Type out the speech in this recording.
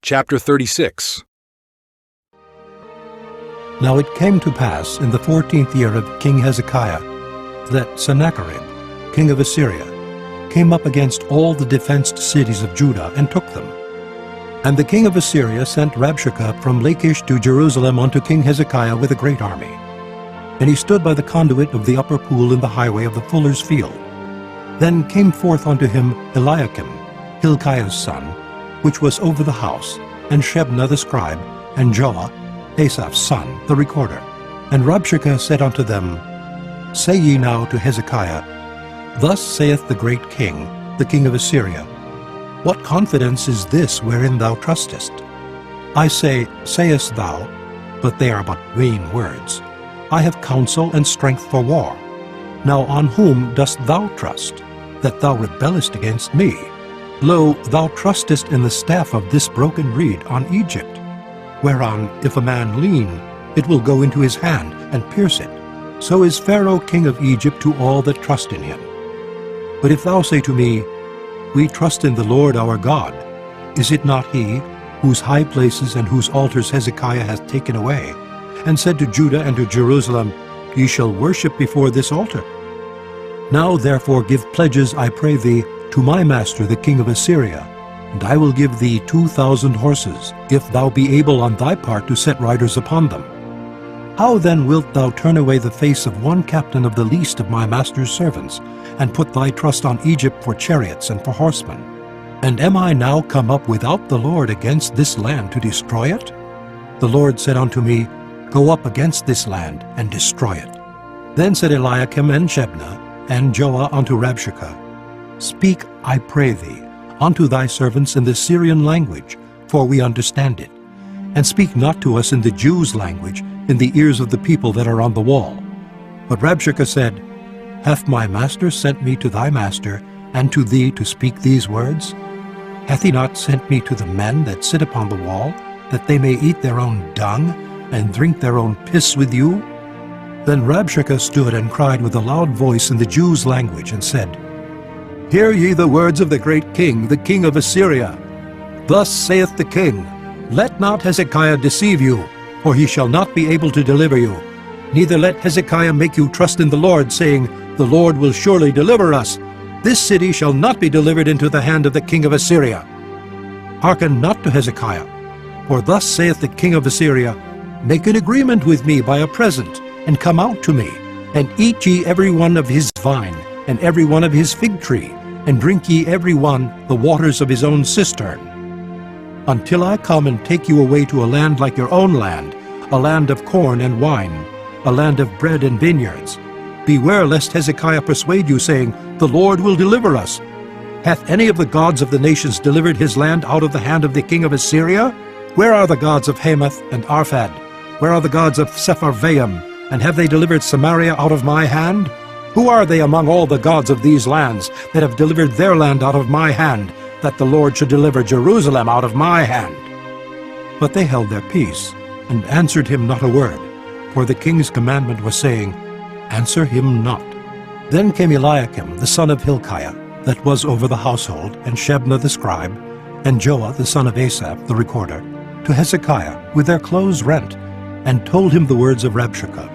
Chapter 36. Now it came to pass in the 14th year of King Hezekiah that Sennacherib, king of Assyria, came up against all the defenced cities of Judah and took them. And the king of Assyria sent Rabshakeh from Lachish to Jerusalem unto King Hezekiah with a great army. And he stood by the conduit of the upper pool in the highway of the fuller's field. Then came forth unto him Eliakim, Hilkiah's son, which was over the house, and Shebna the scribe, and Joah, Asaph's son, the recorder. And Rabshakeh said unto them, Say ye now to Hezekiah, Thus saith the great king, the king of Assyria, What confidence is this wherein thou trustest? I say, sayest thou, but they are but vain words. I have counsel and strength for war. Now on whom dost thou trust, that thou rebellest against me? Lo, thou trustest in the staff of this broken reed on Egypt, whereon if a man lean, it will go into his hand and pierce it. So is Pharaoh king of Egypt to all that trust in him. But if thou say to me, We trust in the Lord our God, is it not he, whose high places and whose altars Hezekiah hath taken away, and said to Judah and to Jerusalem, Ye shall worship before this altar? Now therefore give pledges, I pray thee, to my master the king of Assyria, and I will give thee 2,000 horses, if thou be able on thy part to set riders upon them. How then wilt thou turn away the face of one captain of the least of my master's servants, and put thy trust on Egypt for chariots and for horsemen? And am I now come up without the Lord against this land to destroy it? The Lord said unto me, Go up against this land, and destroy it. Then said Eliakim and Shebna, and Joah unto Rabshakeh, Speak, I pray thee, unto thy servants in the Syrian language, for we understand it, and speak not to us in the Jews' language, in the ears of the people that are on the wall. But Rabshakeh said, Hath my master sent me to thy master, and to thee to speak these words? Hath he not sent me to the men that sit upon the wall, that they may eat their own dung, and drink their own piss with you? Then Rabshakeh stood and cried with a loud voice in the Jews' language, and said, Hear ye the words of the great king, the king of Assyria. Thus saith the king, Let not Hezekiah deceive you, for he shall not be able to deliver you. Neither let Hezekiah make you trust in the Lord, saying, The Lord will surely deliver us. This city shall not be delivered into the hand of the king of Assyria. Hearken not to Hezekiah, for thus saith the king of Assyria, Make an agreement with me by a present, and come out to me, and eat ye every one of his vine, and every one of his fig tree, and drink ye every one the waters of his own cistern, until I come and take you away to a land like your own land, a land of corn and wine, a land of bread and vineyards. Beware lest Hezekiah persuade you, saying, The Lord will deliver us. Hath any of the gods of the nations delivered his land out of the hand of the king of Assyria? Where are the gods of Hamath and Arphad? Where are the gods of Sepharvaim? And have they delivered Samaria out of my hand? Who are they among all the gods of these lands that have delivered their land out of my hand, that the Lord should deliver Jerusalem out of my hand? But they held their peace, and answered him not a word, for the king's commandment was saying, Answer him not. Then came Eliakim the son of Hilkiah, that was over the household, and Shebna the scribe, and Joah the son of Asaph the recorder, to Hezekiah with their clothes rent, and told him the words of Rabshakeh.